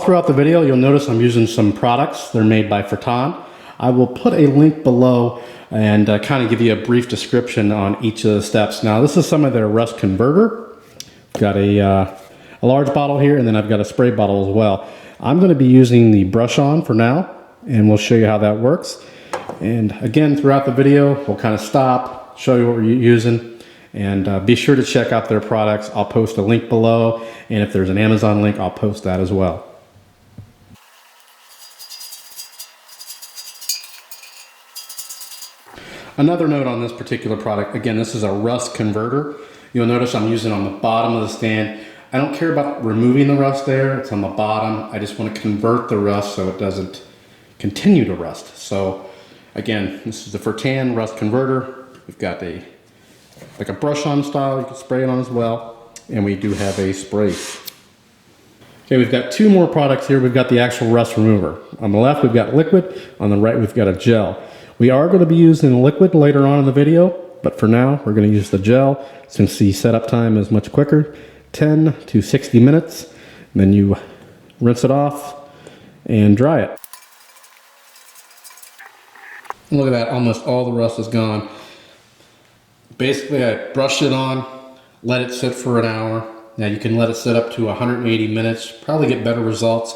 Throughout the video, you'll notice I'm using some products. They're made by Ferton. I will put a link below and kind of give you a brief description on each of the steps. Now, this is some of their rust converter. I've got a large bottle here, and then I've got a spray bottle as well. I'm going to be using the brush on for now, and we'll show you how that works. And again, throughout the video, we'll kind of stop, show you what we're using, and be sure to check out their products. I'll post a link below, and if there's an Amazon link, I'll post that as well. Another note on this particular product, again, this is a rust converter. You'll notice I'm using on the bottom of the stand. I don't care about removing the rust there, it's on the bottom. I just want to convert the rust so it doesn't continue to rust. So again, this is the Ferton rust converter. We've got like a brush on style, you can spray it on as well. And we do have a spray. Okay, we've got two more products here. We've got the actual rust remover. On the left, we've got liquid. On the right, we've got a gel. We are going to be using liquid later on in the video, but for now, we're going to use the gel since the setup time is much quicker, 10 to 60 minutes. And then you rinse it off and dry it. Look at that, almost all the rust is gone. Basically, I brushed it on, let it sit for an hour. Now you can let it sit up to 180 minutes, probably get better results,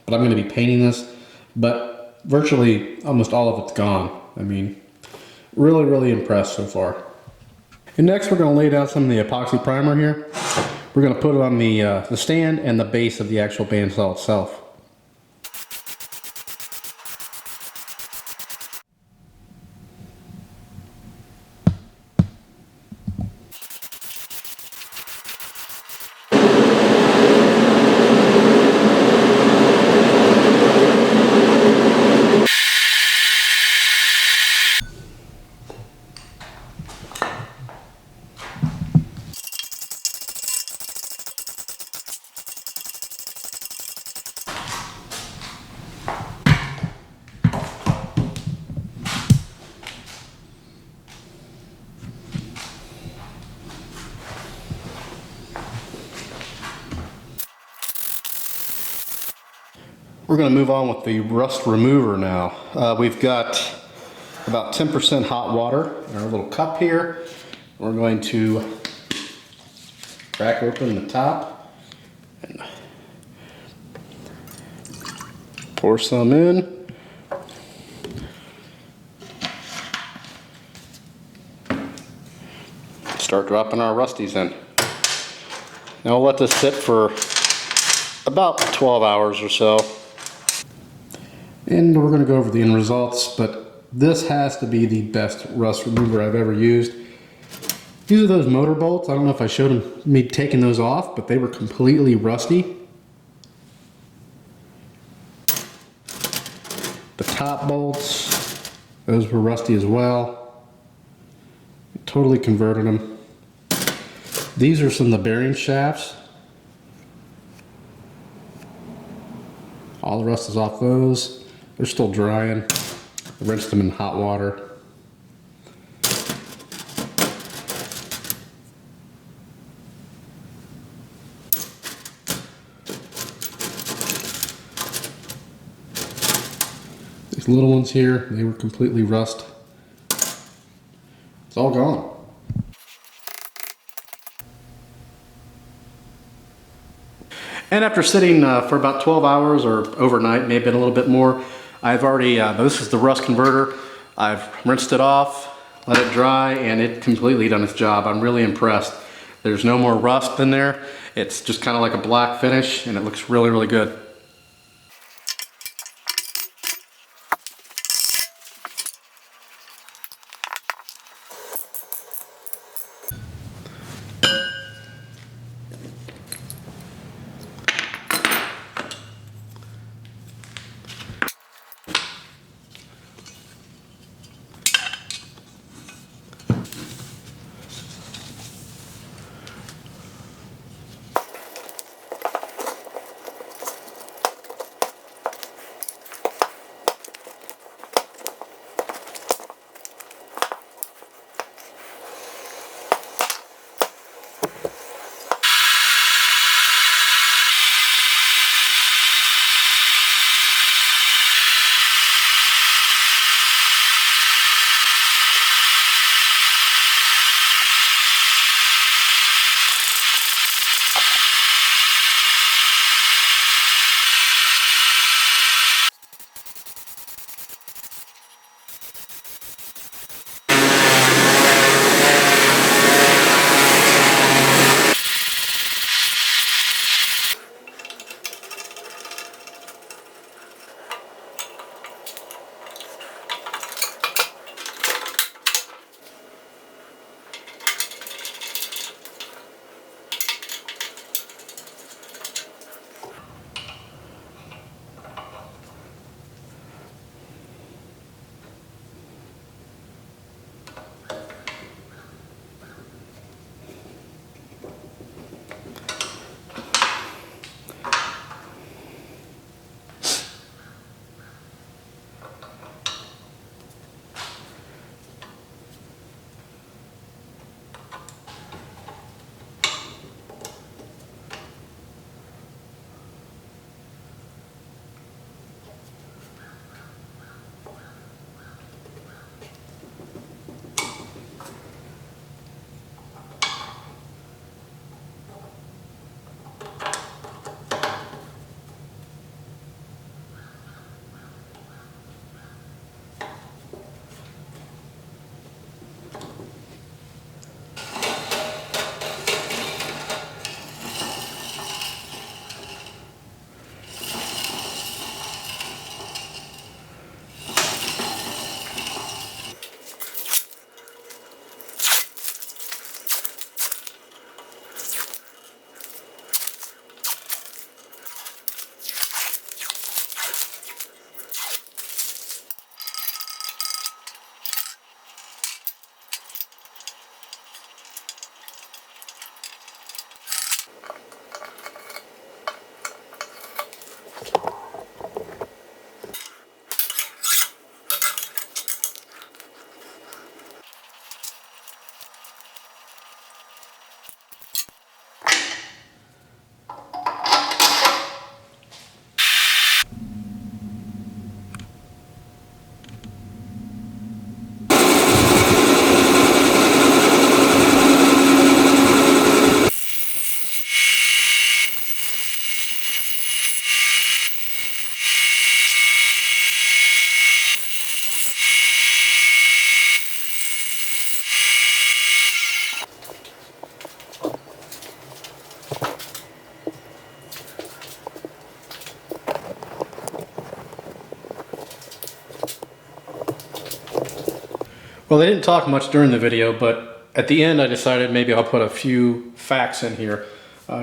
but I'm going to be painting this. But virtually almost all of it's gone. I mean, really, really impressed so far. And next we're going to lay down some of the epoxy primer here. We're going to put it on the stand and the base of the actual bandsaw itself. We're going to move on with the rust remover now. We've got about 10% hot water in our little cup here. We're going to crack open the top and pour some in. Start dropping our rusties in. Now we'll let this sit for about 12 hours or so. And we're going to go over the end results, but this has to be the best rust remover I've ever used. These are those motor bolts. I don't know if I showed me taking those off, but they were completely rusty. The top bolts, those were rusty as well. totally converted them. These are some of the bearing shafts. All the rust is off those. They're still drying. I rinsed them in hot water. These little ones here, they were completely rust. It's all gone. And after sitting for about 12 hours or overnight, maybe a little bit more, I've already, this is the rust converter. I've rinsed it off, let it dry, and it completely done its job. I'm really impressed. There's no more rust in there. It's just kind of like a black finish, and it looks really, really good. Well, they didn't talk much during the video, but at the end I decided maybe I'll put a few facts in here.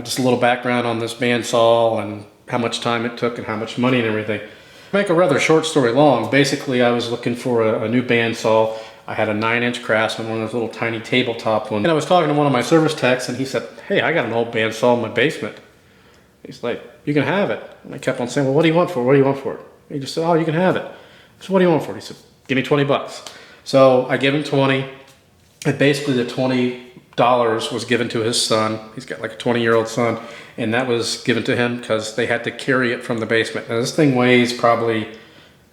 Just a little background on this bandsaw and how much time it took and how much money and everything. To make a rather short story long, basically I was looking for a new bandsaw. I had a 9-inch Craftsman, one of those little tiny tabletop ones. And I was talking to one of my service techs, and he said, hey, I got an old bandsaw in my basement. He's like, you can have it. And I kept on saying, well, what do you want for it? What do you want for it? He just said, oh, you can have it. So what do you want for it? He said, give me 20 bucks. So I give him 20. And basically the $20 was given to his son. He's got like a 20-year-old son. And that was given to him because they had to carry it from the basement. Now this thing weighs probably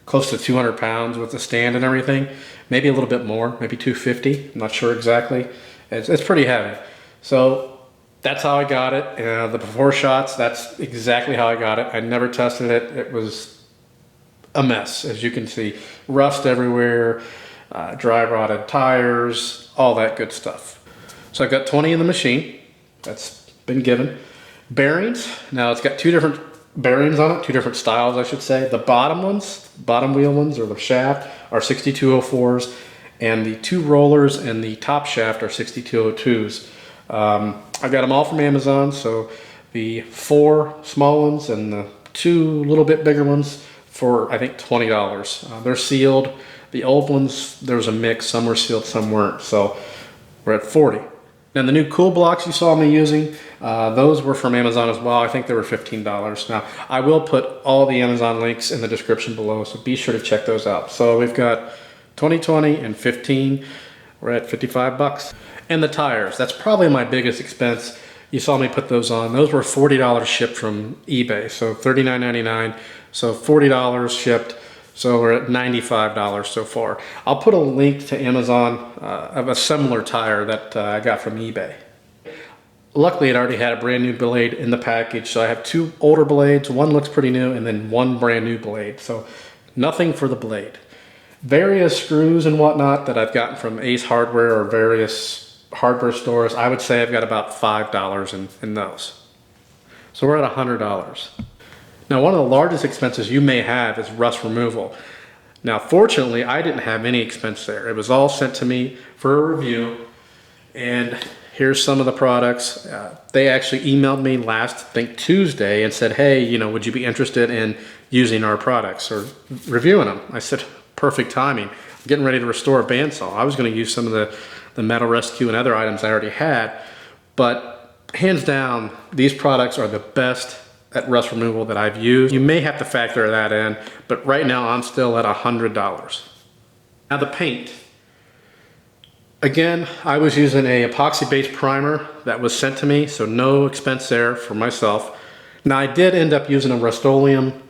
close to 200 pounds with the stand and everything. Maybe a little bit more, maybe 250. I'm not sure exactly. It's pretty heavy. So that's how I got it. The before shots, that's exactly how I got it. I never tested it. It was a mess, as you can see. Rust everywhere, dry rotted tires, all that good stuff. So I've got 20 in the machine. That's been given. Bearings. Now it's got two different bearings on it, two different styles, I should say. The bottom ones, bottom wheel ones, or the shaft, are 6204s, and the two rollers and the top shaft are 6202s. I got them all from Amazon, so the 4 small ones and the 2 little bit bigger ones for, I think, $20. They're sealed. The old ones, there was a mix. Some were sealed, some weren't, so we're at 40. Now the new cool blocks you saw me using, those were from Amazon as well. I think they were $15. Now I will put all the Amazon links in the description below, so be sure to check those out. So we've got 2020 and 15. We're at 55 bucks. And the tires, that's probably my biggest expense. You saw me put those on. Those were $40 shipped from eBay, so $39.99. So $40 shipped. So we're at $95 so far. I'll put a link to Amazon of a similar tire that I got from eBay. Luckily, it already had a brand new blade in the package, so I have 2 older blades. One looks pretty new, and then 1 brand new blade. So nothing for the blade. Various screws and whatnot that I've gotten from Ace Hardware or various hardware stores, I would say I've got about $5 in those. So we're at $100. Now, one of the largest expenses you may have is rust removal. Now, fortunately, I didn't have any expense there. It was all sent to me for a review, and here's some of the products. They actually emailed me last, I think, Tuesday and said, hey, you know, would you be interested in using our products or reviewing them? I said, perfect timing. I'm getting ready to restore a bandsaw. I was going to use some of the metal rescue and other items I already had, but hands down, these products are the best at rust removal that I've used. You may have to factor that in, but right now I'm still at $100. Now the paint. Again, I was using a epoxy-based primer that was sent to me, so no expense there for myself. Now I did end up using a Rust-Oleum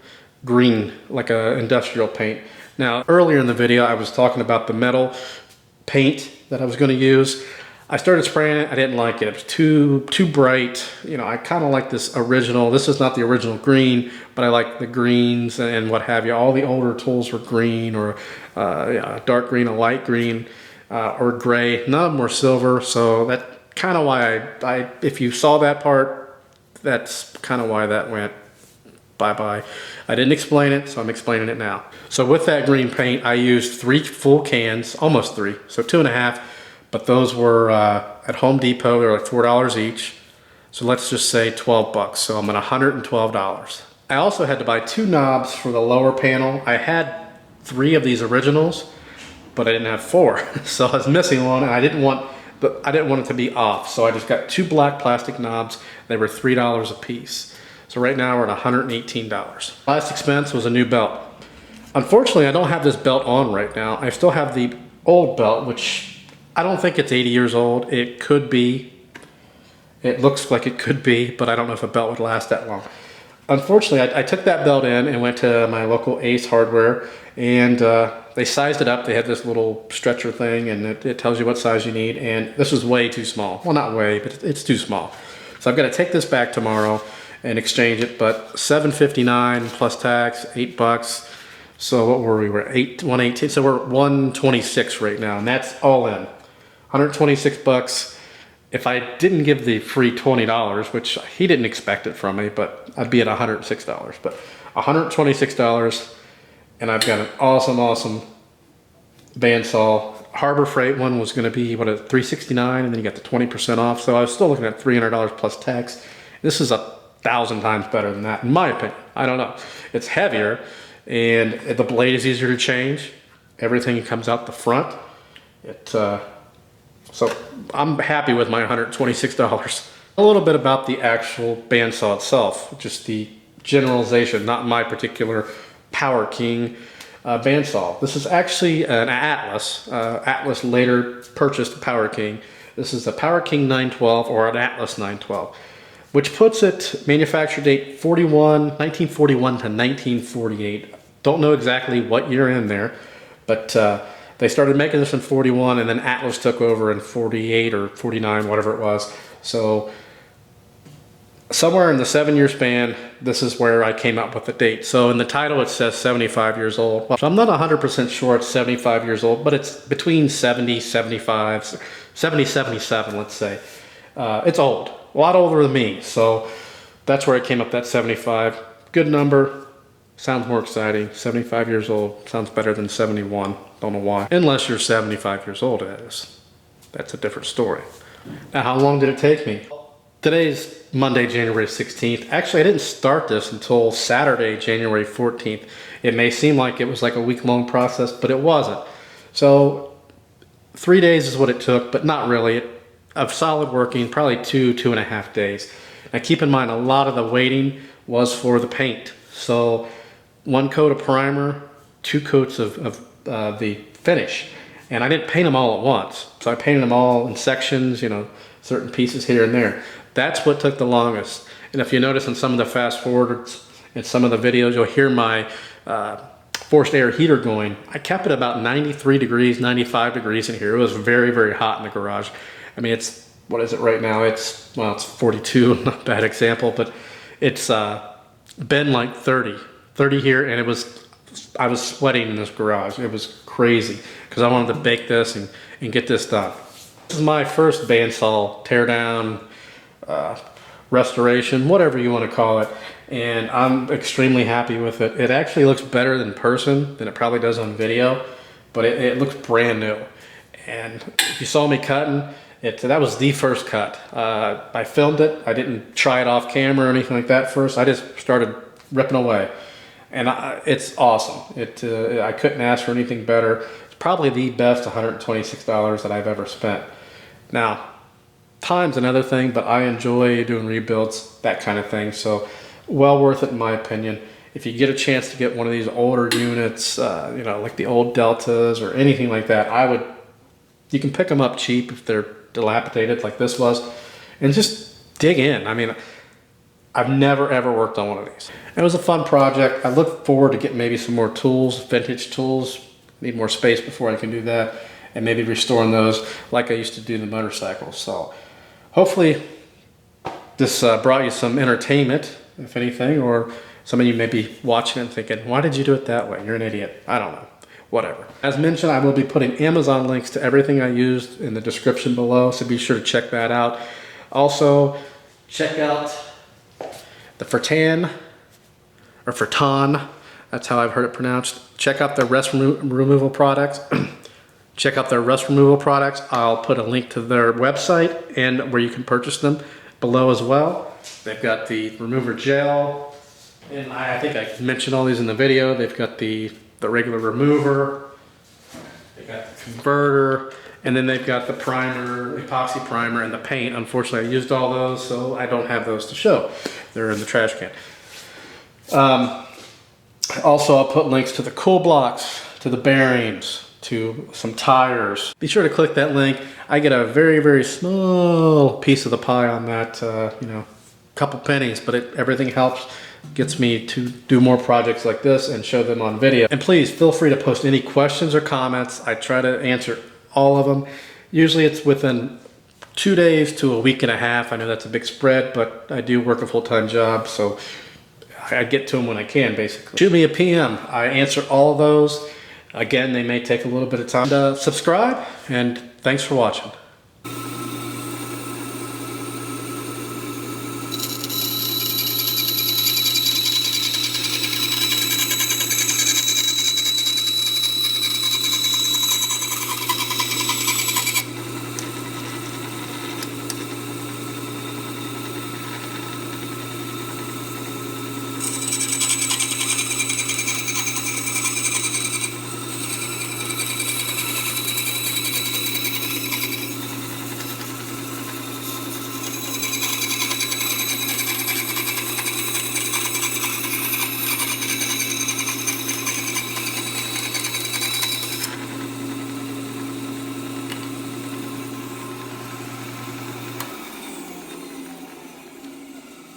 green, like a industrial paint. Now earlier in the video I was talking about the metal paint that I was going to use. I started spraying it. I didn't like it. It was too bright. You know, I kind of like this original. This is not the original green, but I like the greens and what have you. All the older tools were green or yeah, dark green, a light green, or gray. None of them were silver. So that kind of why I if you saw that part, that's kind of why that went bye-bye. I didn't explain it, so I'm explaining it now. So with that green paint, I used 3 full cans, almost 3, so 2.5. But those were at Home Depot. They were like $4 each. So let's just say 12 bucks. So I'm at $112. I also had to buy 2 knobs for the lower panel. I had 3 of these originals, but I didn't have 4. So I was missing one, and I didn't want it to be off. So I just got 2 black plastic knobs. They were $3 a piece. So right now we're at $118. Last expense was a new belt. Unfortunately, I don't have this belt on right now. I still have the old belt, which I don't think it's 80 years old. It could be. It looks like it could be, but I don't know if a belt would last that long. Unfortunately, I took that belt in and went to my local Ace Hardware, and they sized it up. They had this little stretcher thing, and it tells you what size you need, and this is way too small. Well, not way, but it's too small. So I've got to take this back tomorrow and exchange it, but $7.59 plus tax, 8 bucks. So what were we? We're 118. So we're 126 right now, and that's all in. 126 bucks. If I didn't give the free $20, which he didn't expect it from me, but I'd be at $106. But $126, and I've got an awesome bandsaw. Harbor Freight one was going to be what, at $369, and then you got the 20% off. So I was still looking at $300 plus tax. This is 1,000 times better than that, in my opinion. I don't know. It's heavier, and the blade is easier to change. Everything comes out the front. So I'm happy with my $126. A little bit about the actual bandsaw itself, just the generalization, not my particular Power King bandsaw. This is actually an Atlas. Atlas later purchased the Power King. This is the Power King 912 or an Atlas 912, which puts it manufacture date 1941 to 1948. Don't know exactly what year in there, but they started making this in 41, and then Atlas took over in 48 or 49, whatever it was. So somewhere in the 7-year span, this is where I came up with the date. So in the title it says 75 years old. So I'm not 100% sure it's 75 years old, but it's between 70, 75, 70, 77, let's say. It's old, a lot older than me. So that's where I came up with that 75. Good number, sounds more exciting. 75 years old sounds better than 71. Don't know why. Unless you're 75 years old, that is. That's a different story. Now, how long did it take me? Today's Monday, January 16th. Actually, I didn't start this until Saturday, January 14th. It may seem like it was like a week-long process, but it wasn't. So 3 days is what it took, but not really. Of solid working, probably 2.5 days. Now keep in mind, a lot of the waiting was for the paint. So 1 coat of primer, 2 coats of the finish. And I didn't paint them all at once. So I painted them all in sections, you know, certain pieces here and there. That's what took the longest. And if you notice in some of the fast forwards in some of the videos, you'll hear my forced air heater going. I kept it about 93 degrees, 95 degrees in here. It was very, very hot in the garage. I mean, it's, what is it right now? It's, well, it's 42, not a bad example, but it's been like 30 here, and I was sweating in this garage. It was crazy because I wanted to bake this and get this done. This is my first bandsaw teardown, restoration, whatever you want to call it, and I'm extremely happy with it. It actually looks better in person than it probably does on video, but it looks brand new. And if you saw me cutting, that was the first cut. I filmed it. I didn't try it off camera or anything like that first. I just started ripping away, and it's awesome. I couldn't ask for anything better. It's probably the best $126 that I've ever spent. Now, time's another thing, but I enjoy doing rebuilds, that kind of thing. So well worth it in my opinion. If you get a chance to get one of these older units, you know, like the old Deltas or anything like that, you can pick them up cheap if they're dilapidated like this was, and just dig in. I mean, I've never ever worked on one of these. It was a fun project. I look forward to getting maybe some more tools, vintage tools. Need more space before I can do that, and maybe restoring those like I used to do the motorcycles. So hopefully this brought you some entertainment, if anything, or some of you may be watching and thinking, why did you do it that way? You're an idiot. I don't know. Whatever. As mentioned, I will be putting Amazon links to everything I used in the description below, so be sure to check that out. Also, check out the Fertan, or Fertan, that's how I've heard it pronounced. Check out their rust removal products. Check out their rust removal products. I'll put a link to their website and where you can purchase them below as well. They've got the remover gel, and I think I mentioned all these in the video. They've got the regular remover, they've got the converter, and then they've got the primer, epoxy primer, and the paint. Unfortunately, I used all those, so I don't have those to show. They're in the trash can. Also, I'll put links to the cool blocks, to the bearings, to some tires. Be sure to click that link. I get a very, very small piece of the pie on that, you know, couple pennies, but everything helps. Gets me to do more projects like this and show them on video. And please feel free to post any questions or comments. I try to answer all of them. Usually it's within 2 days to a week and a half. I know that's a big spread, but I do work a full-time job, so I get to them when I can, basically. Shoot me a PM. I answer all of those. Again, they may take a little bit of time. Subscribe, and thanks for watching.